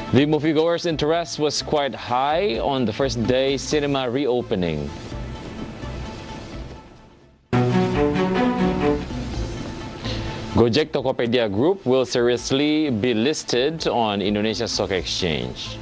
The moviegoers' interest was quite high on the first day cinema reopening. Gojek Tokopedia Group will seriously be listed on Indonesia Stock Exchange.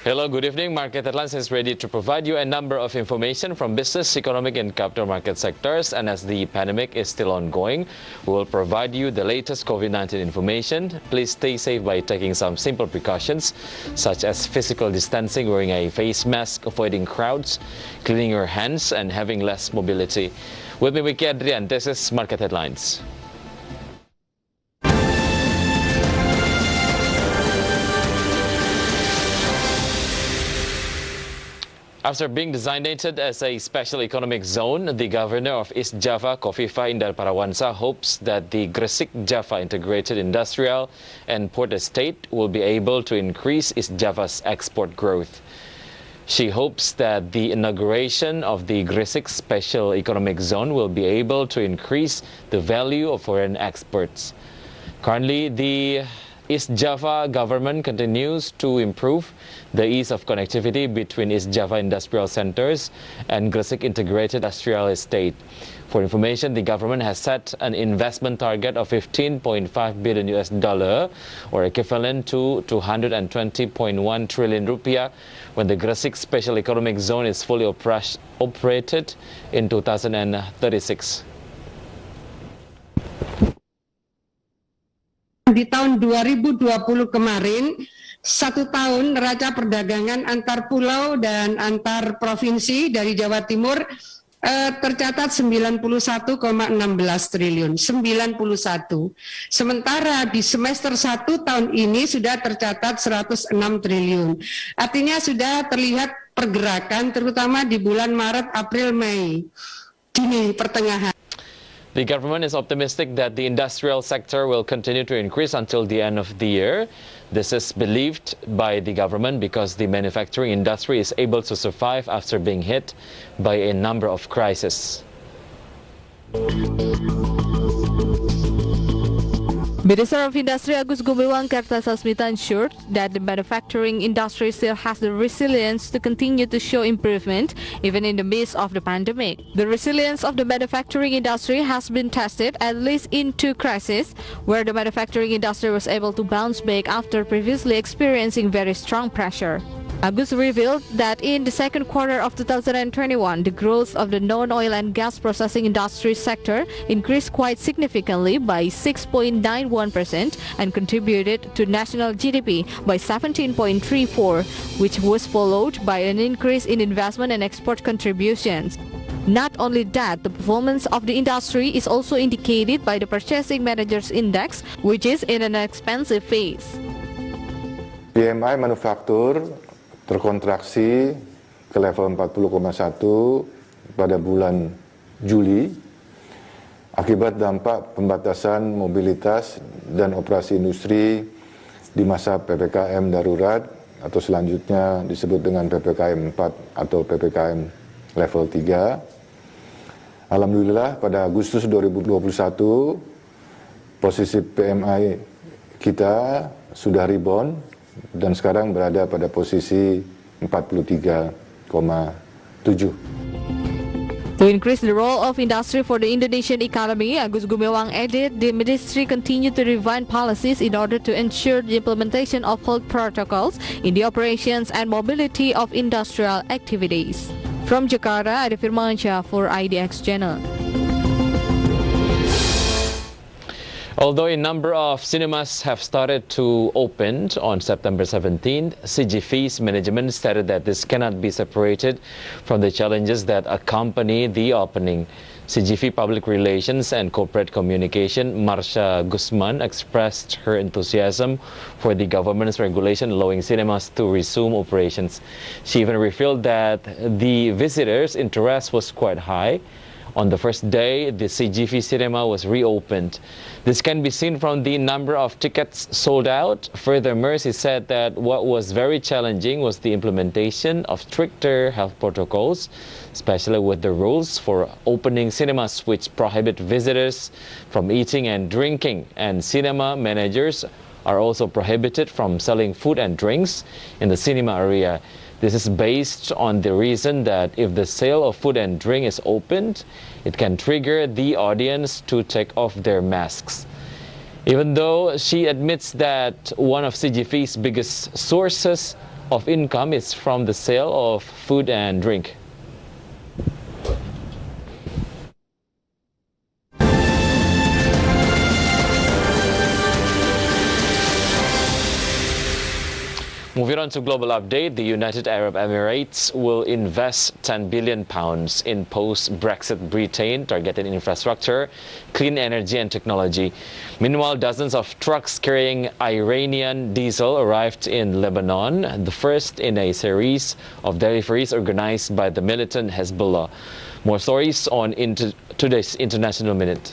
Hello, good evening. Market Headlines is ready to provide you a number of information from business, economic, and capital market sectors. And as the pandemic is still ongoing, we will provide you the latest COVID-19 information. Please stay safe by taking some simple precautions, such as physical distancing, wearing a face mask, avoiding crowds, cleaning your hands, and having less mobility. With me, Wicky Adrian, this is Market Headlines. After being designated as a special economic zone, the governor of East Java, Kofifa Indar Parawansa, hopes that the Gresik Java Integrated Industrial and Port Estate will be able to increase East Java's export growth. She hopes that the inauguration of the Gresik Special Economic Zone will be able to increase the value of foreign exports. Currently, the East Java government continues to improve the ease of connectivity between East Java industrial centers and Gresik Integrated Industrial Estate. For information, the government has set an investment target of $15.5 billion or equivalent to 220.1 trillion rupiah when the Gresik Special Economic Zone is fully operated in 2036. Di tahun 2020 kemarin, 1 tahun neraca perdagangan antar pulau dan antar provinsi dari Jawa Timur tercatat 91,16 triliun, 91. Sementara di semester 1 tahun ini sudah tercatat 106 triliun. Artinya sudah terlihat pergerakan terutama di bulan Maret, April, Mei, Juni pertengahan. The government is optimistic that the industrial sector will continue to increase until the end of the year. This is believed by the government because the manufacturing industry is able to survive after being hit by a number of crises. Minister of Industry Agus Gumiwang Kartasasmita ensured that the manufacturing industry still has the resilience to continue to show improvement even in the midst of the pandemic. The resilience of the manufacturing industry has been tested at least in 2 crises, where the manufacturing industry was able to bounce back after previously experiencing very strong pressure. Agus revealed that in the second quarter of 2021, the growth of the non-oil and gas processing industry sector increased quite significantly by 6.91% and contributed to national GDP by 17.34%, which was followed by an increase in investment and export contributions. Not only that, the performance of the industry is also indicated by the Purchasing Managers Index, which is in an expansive phase. PMI manufaktur terkontraksi ke level 40,1 pada bulan Juli akibat dampak pembatasan mobilitas dan operasi industri di masa PPKM darurat atau selanjutnya disebut dengan PPKM 4 atau PPKM level 3. Alhamdulillah pada Agustus 2021 posisi PMI kita sudah rebound dan sekarang berada pada posisi 43,7. To increase the role of industry for the Indonesian economy, Agus Gumiwang added the ministry continue to refine policies in order to ensure the implementation of health protocols in the operations and mobility of industrial activities. From Jakarta, Adi Firmansyah for IDX Channel. Although a number of cinemas have started to open on September 17th, CGV's management stated that this cannot be separated from the challenges that accompany the opening. CGV Public Relations and Corporate Communication, Marsha Guzman, expressed her enthusiasm for the government's regulation allowing cinemas to resume operations. She even revealed that the visitors' interest was quite high. On the first day, the CGV cinema was reopened. This can be seen from the number of tickets sold out. Furthermore, she said that what was very challenging was the implementation of stricter health protocols, especially with the rules for opening cinemas, which prohibit visitors from eating and drinking, and cinema managers are also prohibited from selling food and drinks in the cinema area. This is based on the reason that if the sale of food and drink is opened, it can trigger the audience to take off their masks. Even though she admits that one of CGV's biggest sources of income is from the sale of food and drink. Moving on to global update, the United Arab Emirates will invest £10 billion in post-Brexit Britain, targeting infrastructure, clean energy and technology. Meanwhile, dozens of trucks carrying Iranian diesel arrived in Lebanon, the first in a series of deliveries organized by the militant Hezbollah. More stories on today's International Minute.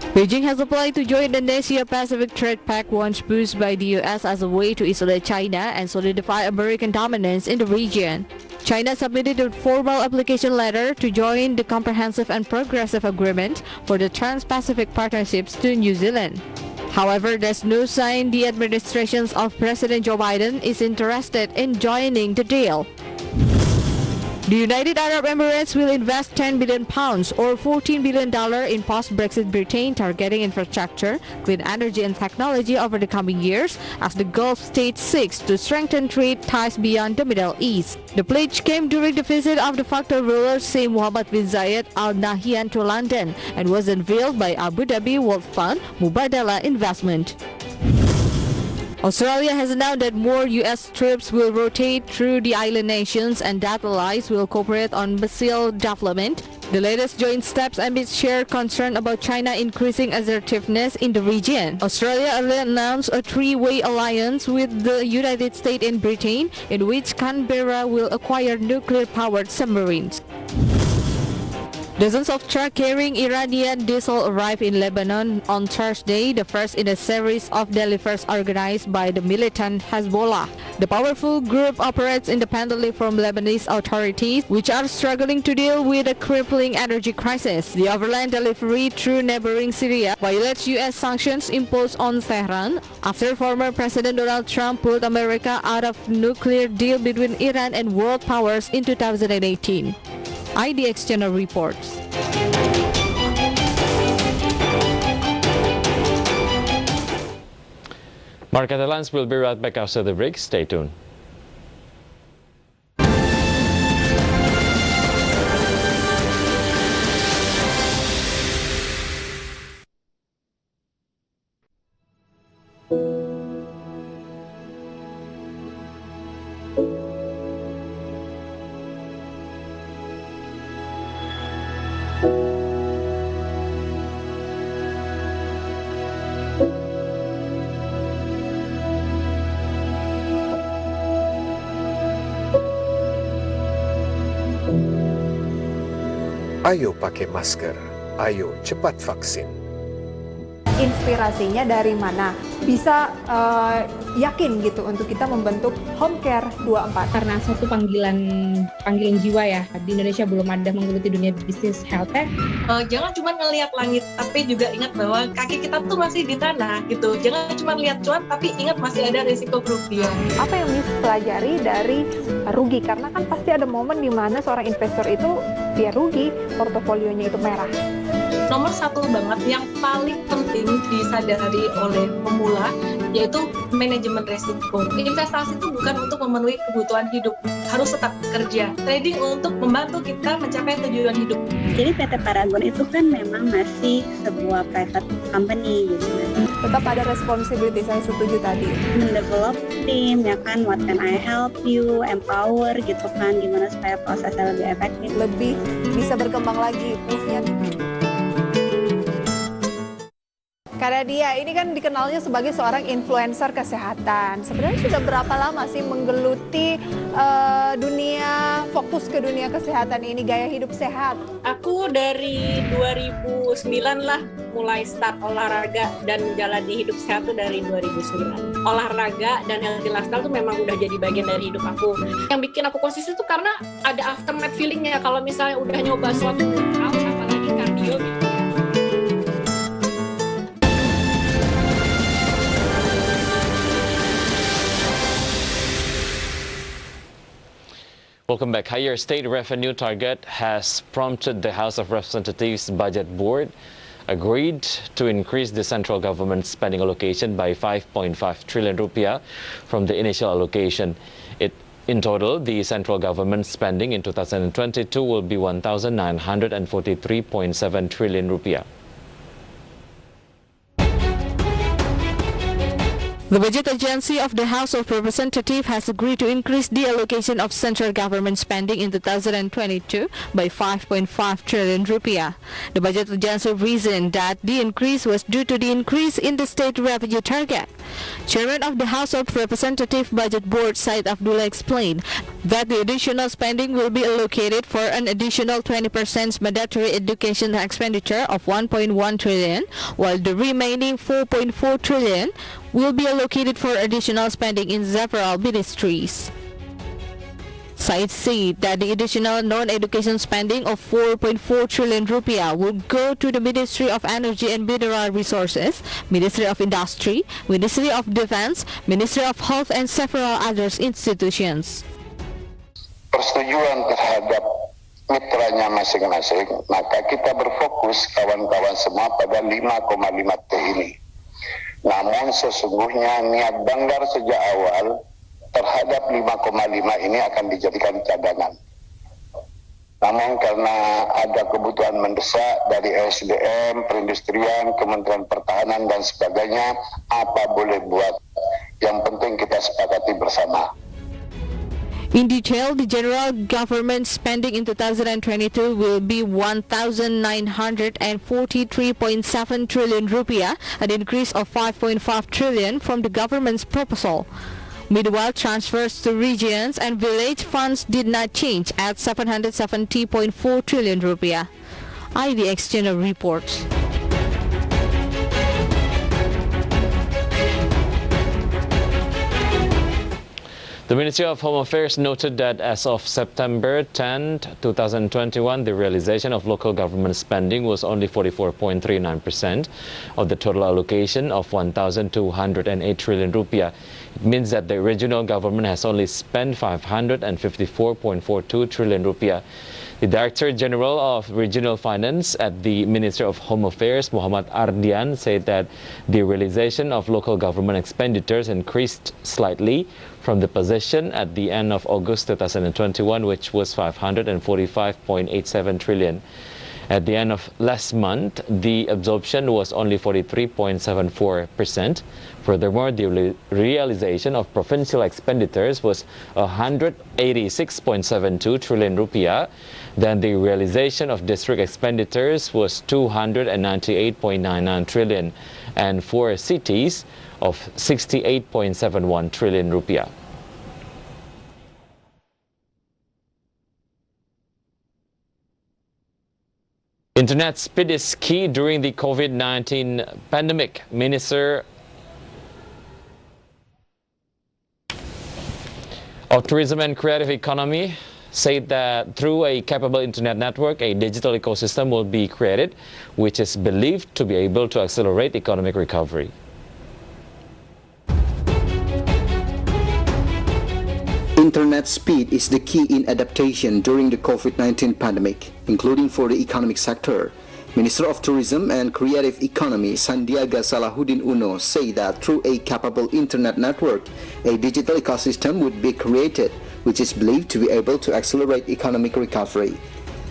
Beijing has applied to join the Asia-Pacific Trade Pact once pushed by the U.S. as a way to isolate China and solidify American dominance in the region. China submitted a formal application letter to join the Comprehensive and Progressive Agreement for the Trans-Pacific Partnerships to New Zealand. However, there's no sign the administration of President Joe Biden is interested in joining the deal. The United Arab Emirates will invest £10 billion or $14 billion in post-Brexit Britain, targeting infrastructure, clean energy and technology over the coming years as the Gulf state seeks to strengthen trade ties beyond the Middle East. The pledge came during the visit of the facto ruler Sheikh Mohammed bin Zayed Al Nahyan to London and was unveiled by Abu Dhabi World Fund Mubadala Investment. Australia has announced that more U.S. troops will rotate through the island nations and that allies will cooperate on missile development. The latest joint steps amid shared concern about China increasing assertiveness in the region. Australia earlier announced a three-way alliance with the United States and Britain, in which Canberra will acquire nuclear-powered submarines. Dozens of trucks carrying Iranian diesel arrived in Lebanon on Thursday, the first in a series of deliveries organized by the militant Hezbollah. The powerful group operates independently from Lebanese authorities, which are struggling to deal with a crippling energy crisis. The overland delivery through neighboring Syria violates U.S. sanctions imposed on Tehran after former President Donald Trump pulled America out of nuclear deal between Iran and world powers in 2018. IDX Channel reports. Market headlines will be right back after the break. Stay tuned. Ayo pakai masker, ayo cepat vaksin. Inspirasinya dari mana? Bisa yakin gitu untuk kita membentuk Home Care 24. Karena satu panggilan jiwa ya, di Indonesia belum ada menggeluti dunia bisnis health tech. Jangan cuma ngelihat langit, tapi juga ingat bahwa kaki kita tuh masih di tanah gitu. Jangan cuma lihat cuan, tapi ingat masih ada risiko kerugian. Apa yang bisa pelajari dari rugi? Karena kan pasti ada momen di mana seorang investor itu dia rugi, portofolionya itu merah. Nomor satu banget yang paling penting disadari oleh pemula yaitu manajemen resiko. Investasi itu bukan untuk memenuhi kebutuhan hidup, harus tetap bekerja. Trading untuk membantu kita mencapai tujuan hidup. Jadi PT Paragon itu kan memang masih sebuah private company gitu. tetap ada responsibility, saya setuju tadi. Mendevelop tim, ya kan, what can I help you, empower gitu kan, gimana supaya prosesnya lebih efektif. Lebih bisa berkembang lagi. Karena dia ini kan dikenalnya sebagai seorang influencer kesehatan. Sebenarnya sudah berapa lama sih menggeluti dunia, fokus ke dunia kesehatan ini, gaya hidup sehat? Aku dari 2009 lah mulai start olahraga dan jalani hidup sehat tuh dari 2009. Olahraga dan healthy lifestyle tuh memang udah jadi bagian dari hidup aku. Yang bikin aku konsisten tuh karena ada aftermath feelingnya. Kalau misalnya udah nyoba suatu hal, apalagi kardio gitu. Welcome back. Higher state revenue target has prompted the House of Representatives Budget Board agreed to increase the central government spending allocation by 5.5 trillion rupiah from the initial allocation. In total, the central government spending in 2022 will be 1,943.7 trillion rupiah. The Budget Agency of the House of Representatives has agreed to increase the allocation of central government spending in 2022 by 5.5 trillion rupiah. The Budget Agency reasoned that the increase was due to the increase in the state revenue target. Chairman of the House of Representatives Budget Board, Said Abdullah, explained that the additional spending will be allocated for an additional 20% mandatory education expenditure of 1.1 trillion, while the remaining 4.4 trillion will be allocated for additional spending in several ministries. Said said that the additional non-education spending of 4.4 trillion rupiah will go to the Ministry of Energy and Mineral Resources, Ministry of Industry, Ministry of Defense, Ministry of Health, and several other institutions. Persetujuan terhadap mitranya masing-masing, maka kita berfokus kawan-kawan semua pada 5,5 T ini. Namun sesungguhnya niat Banggar sejak awal terhadap 5,5 ini akan dijadikan cadangan. Namun karena ada kebutuhan mendesak dari SDM, perindustrian, Kementerian Pertahanan dan sebagainya, apa boleh buat. Yang penting kita sepakati bersama. In detail, the general government spending in 2022 will be 1,943.7 trillion rupiah, an increase of 5.5 trillion from the government's proposal. Meanwhile, transfers to regions and village funds did not change at 770.4 trillion rupiah. IDX Channel reports. The Ministry of Home Affairs noted that as of September 10, 2021, the realization of local government spending was only 44.39% of the total allocation of 1,208 trillion rupiah. It means that the regional government has only spent 554.42 trillion rupiah. The Director General of Regional Finance at the Ministry of Home Affairs, Muhammad Ardian, said that the realization of local government expenditures increased slightly from the position at the end of August 2021, which was 545.87 trillion. At the end of last month, the absorption was only 43.74%. Furthermore, the realization of provincial expenditures was 186.72 trillion rupiah. Then the realization of district expenditures was 298.99 trillion, and for cities of 68.71 trillion rupiah. Internet speed is key during the COVID-19 pandemic. Minister of Tourism and Creative Economy said that through a capable internet network, a digital ecosystem will be created, which is believed to be able to accelerate economic recovery. Internet speed is the key in adaptation during the COVID-19 pandemic, including for the economic sector. Minister of Tourism and Creative Economy Sandiaga Salahuddin Uno say that through a capable internet network, a digital ecosystem would be created, which is believed to be able to accelerate economic recovery.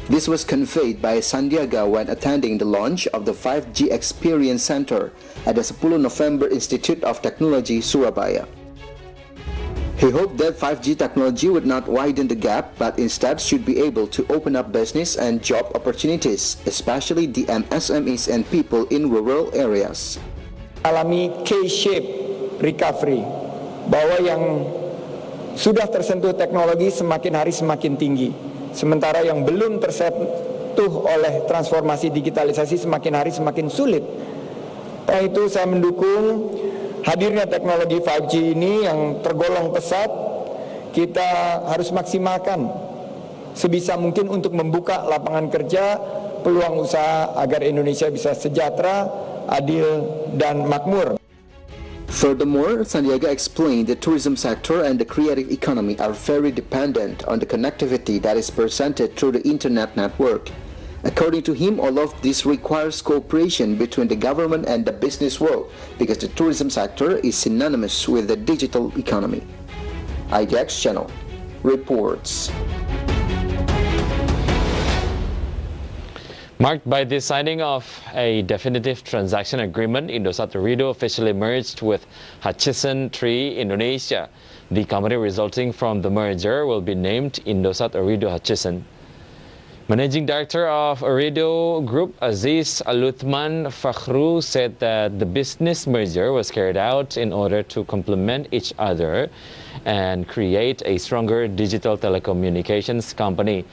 This was conveyed by Sandiaga when attending the launch of the 5G Experience Center at the 10 November Institute of Technology, Surabaya. He hoped that 5G technology would not widen the gap, but instead should be able to open up business and job opportunities, especially the MSMEs and people in rural areas. Alami K-shape recovery, bahwa yang sudah tersentuh teknologi semakin hari semakin tinggi. Sementara yang belum tersentuh oleh transformasi digitalisasi semakin hari semakin sulit. Karena itu saya mendukung hadirnya teknologi 5G ini yang tergolong pesat. Kita harus maksimalkan sebisa mungkin untuk membuka lapangan kerja, peluang usaha agar Indonesia bisa sejahtera, adil, dan makmur. Furthermore, Sandiaga explained the tourism sector and the creative economy are very dependent on the connectivity that is presented through the internet network. According to him, all of this requires cooperation between the government and the business world because the tourism sector is synonymous with the digital economy. IDX Channel reports. Marked by the signing of a definitive transaction agreement, Indosat Ooredoo officially merged with Hutchison 3 Indonesia. The company resulting from the merger will be named Indosat Ooredoo Hutchison. Managing Director of Ooredoo Group, Aziz Aluthman Fakhru, said that the business merger was carried out in order to complement each other and create a stronger digital telecommunications company.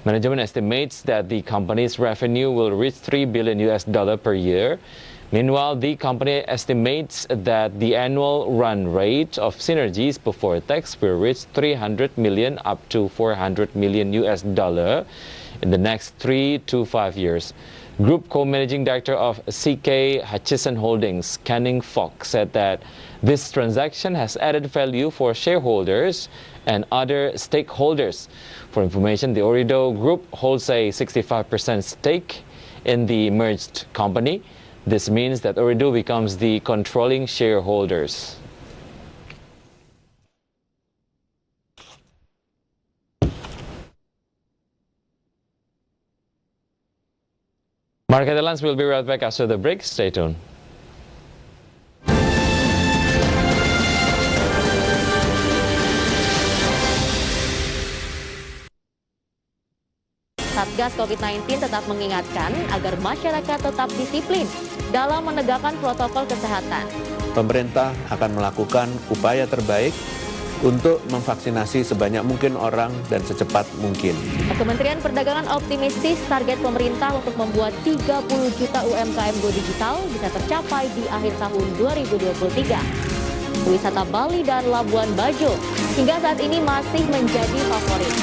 Management estimates that the company's revenue will reach $3 billion per year. Meanwhile, the company estimates that the annual run rate of synergies before tax will reach $300 million up to $400 million in the next 3 to 5 years. Group co-managing director of CK Hutchison Holdings, Canning Fox, said that this transaction has added value for shareholders and other stakeholders. For information, the Ooredoo Group holds a 65% stake in the merged company. This means that Ooredoo becomes the controlling shareholders. Market headlines will be right back after the break. Stay tuned. Satgas COVID-19 tetap mengingatkan agar masyarakat tetap disiplin dalam menegakkan protokol kesehatan. Pemerintah akan melakukan upaya terbaik untuk memvaksinasi sebanyak mungkin orang dan secepat mungkin. Kementerian Perdagangan optimistis target pemerintah untuk membuat 30 juta UMKM go digital bisa tercapai di akhir tahun 2023. Wisata Bali dan Labuan Bajo hingga saat ini masih menjadi favorit.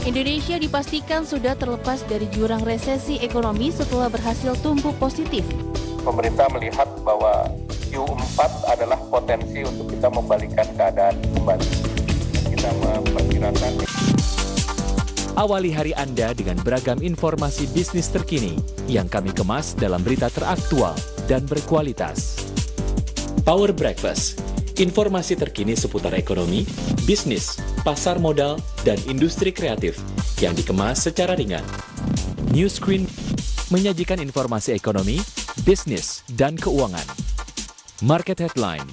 Indonesia dipastikan sudah terlepas dari jurang resesi ekonomi setelah berhasil tumbuh positif. Pemerintah melihat bahwa Q4 adalah potensi untuk kita membalikkan keadaan kembali. Kita memperkirakan. Awali hari Anda dengan beragam informasi bisnis terkini yang kami kemas dalam berita teraktual dan berkualitas. Power Breakfast, informasi terkini seputar ekonomi, bisnis, pasar modal, dan industri kreatif yang dikemas secara ringan. New Screen menyajikan informasi ekonomi, bisnis, dan keuangan. Market Headline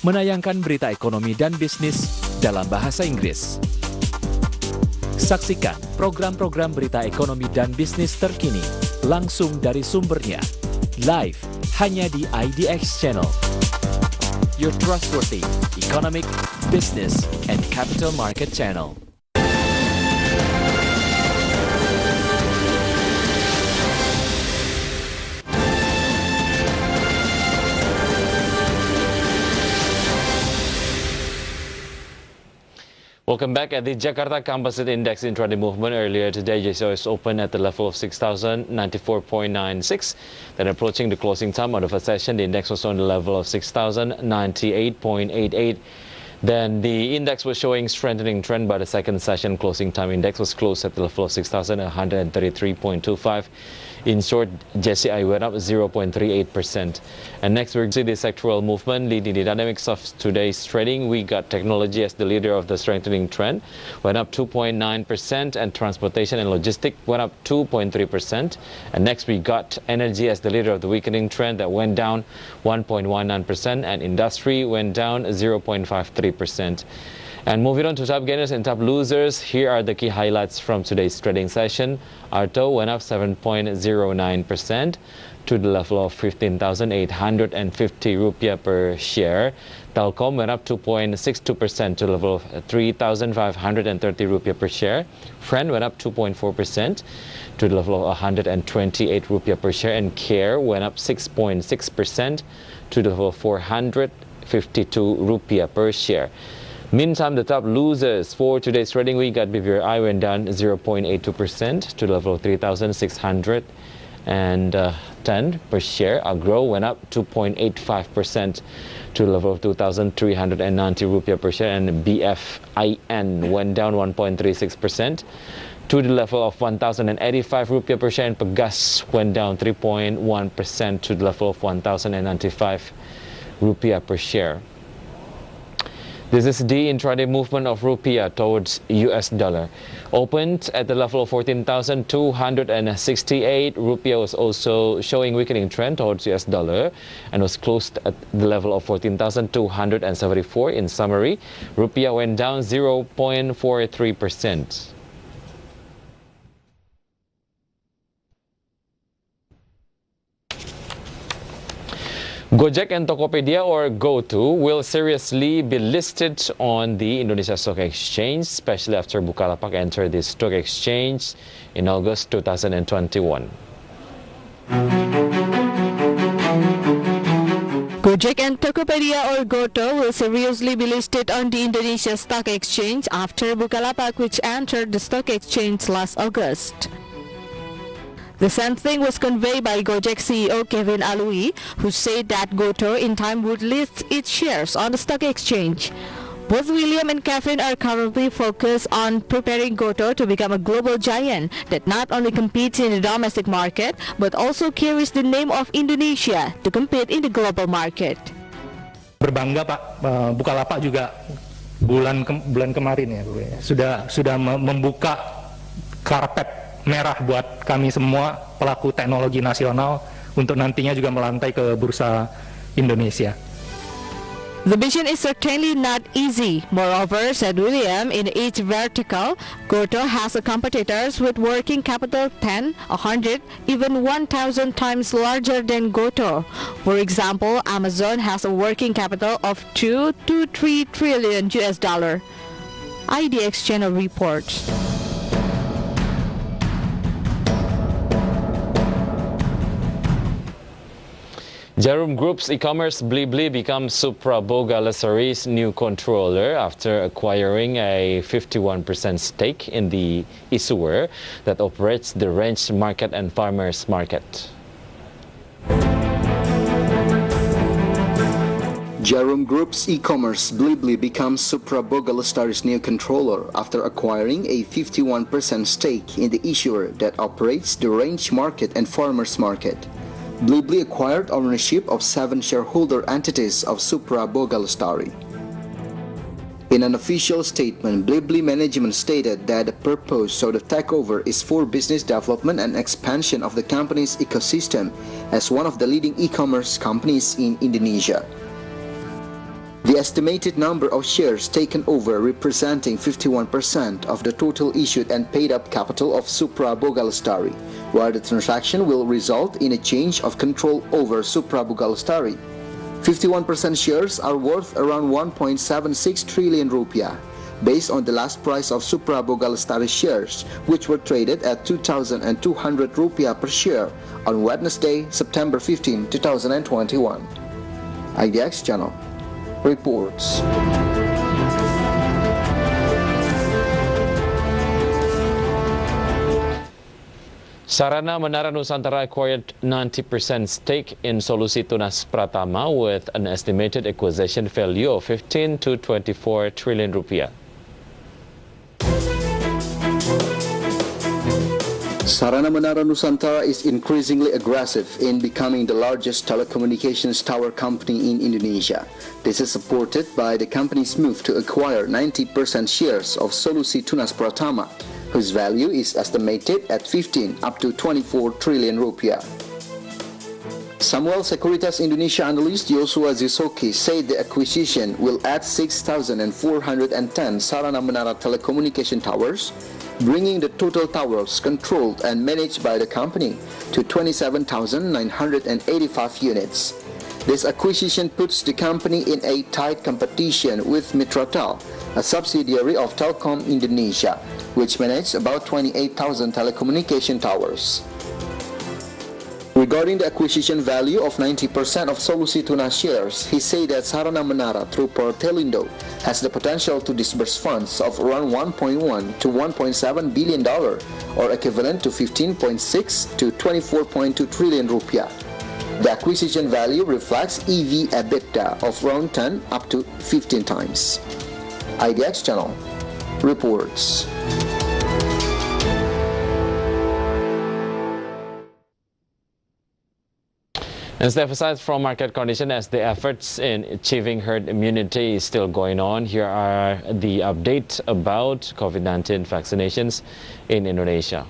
menayangkan berita ekonomi dan bisnis dalam bahasa Inggris. Saksikan program-program berita ekonomi dan bisnis terkini langsung dari sumbernya, live hanya di IDX Channel. Your Trustworthy Economic, Business, and Capital Market Channel. Welcome back. At the Jakarta Composite Index intraday movement earlier today, JCOS opened at the level of 6,094.96. Then approaching the closing time of the first session, the index was on the level of 6,098.88. Then the index was showing strengthening trend, by the second session closing time index was closed at the level of 6,133.25. In short, JCI went up 0.38%. And next we'll see the sectoral movement. Leading the dynamics of today's trading, we got technology as the leader of the strengthening trend, went up 2.9%, and transportation and logistics went up 2.3%. And next we got energy as the leader of the weakening trend, that went down 1.19%, and industry went down 0.53%. And moving on to top gainers and top losers, here are the key highlights from today's trading session. Arto went up 7.09% to the level of 15,850 rupiah per share. Telkom went up 2.62% to the level of 3,530 rupiah per share. Friend went up 2.4% to the level of 128 rupiah per share. And Care went up 6.6% to the level of 452 rupiah per share. Meantime, the top losers for today's trading week got BBRI went down 0.82% to the level of 3,610 per share. Agro went up 2.85% to the level of 2,390 rupiah per share. And BFIN went down 1.36% to the level of 1,085 rupiah per share. And Pegas went down 3.1% to the level of 1,095 rupiah per share. This is the intraday movement of rupiah towards US dollar. Opened at the level of 14,268. Rupiah was also showing weakening trend towards US dollar and was closed at the level of 14,274. In summary, rupiah went down 0.43%. Gojek and Tokopedia, or GoTo, will seriously be listed on the Indonesia Stock Exchange, especially after Bukalapak entered the stock exchange in August 2021. Gojek and Tokopedia, or GoTo, will seriously be listed on the Indonesia Stock Exchange after Bukalapak, which entered the stock exchange last August. The same thing was conveyed by Gojek CEO Kevin Alui, who said that GoTo in time would list its shares on the stock exchange. Both William and Kevin are currently focused on preparing GoTo to become a global giant that not only competes in the domestic market, but also carries the name of Indonesia to compete in the global market. Berbangga Pak, Bukalapak juga bulan kemarin ya Bu, sudah membuka karpet merah buat kami semua pelaku teknologi nasional untuk nantinya juga melantai ke Bursa Indonesia. The mission is certainly not easy. Moreover, said William, in each vertical, GoTo has a competitors with working capital 10, 100, even 1,000 times larger than GoTo. For example, Amazon has a working capital of 2 to 3 trillion US dollar. IDX Channel reports. Jarum Group's e-commerce Blibli becomes Supra Boga Lestari's new controller after acquiring a 51% stake in the issuer that operates the range market and farmers market. Jarum Group's e-commerce Blibli becomes Supra Boga Lestari's new controller after acquiring a 51% stake in the issuer that operates the range market and farmers market. Blibli acquired ownership of 7 shareholder entities of Supra Boga Lestari. In an official statement, Blibli management stated that the purpose of the takeover is for business development and expansion of the company's ecosystem as one of the leading e-commerce companies in Indonesia. The estimated number of shares taken over representing 51% of the total issued and paid up capital of Supra Boga Lestari, while the transaction will result in a change of control over Supra Boga Lestari. 51% shares are worth around 1.76 trillion rupiah, based on the last price of Supra Boga Lestari shares, which were traded at 2,200 rupiah per share on Wednesday, September 15, 2021. IDX Channel reports. Sarana Menara Nusantara acquired 90% stake in Solusi Tunas Pratama with an estimated acquisition value of 15 to 24 trillion rupiah. Sarana Menara Nusantara is increasingly aggressive in becoming the largest telecommunications tower company in Indonesia. This is supported by the company's move to acquire 90% shares of Solusi Tunas Pratama, whose value is estimated at 15 up to 24 trillion rupiah. Samuel Sekuritas Indonesia analyst Joshua Zisoki said the acquisition will add 6,410 Sarana Menara telecommunication towers, bringing the total towers controlled and managed by the company to 27,985 units. This acquisition puts the company in a tight competition with Mitratel, a subsidiary of Telkom Indonesia, which manages about 28,000 telecommunication towers. Regarding the acquisition value of 90% of Solusi Tunas shares, he said that Sarana Menara through Pertelindo has the potential to disburse funds of around 1.1 to 1.7 billion or equivalent to 15.6 to 24.2 trillion rupiah. The acquisition value reflects EV/EBITDA of around 10 up to 15 times. IDX Channel reports. And step aside from market condition as the efforts in achieving herd immunity is still going on. Here are the update about COVID-19 vaccinations in Indonesia.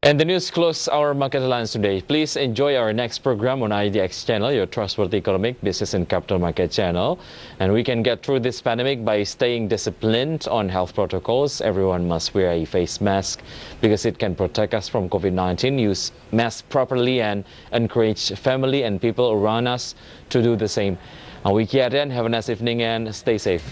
And the news closes our market headlines today. Please enjoy our next program on IDX Channel, Your Trustworthy Economic, Business and Capital Market Channel. And we can get through this pandemic by staying disciplined on health protocols. Everyone must wear a face mask because it can protect us from COVID-19. Use masks properly and encourage family and people around us to do the same. I'm Wicky Adrian. Have a nice evening and stay safe.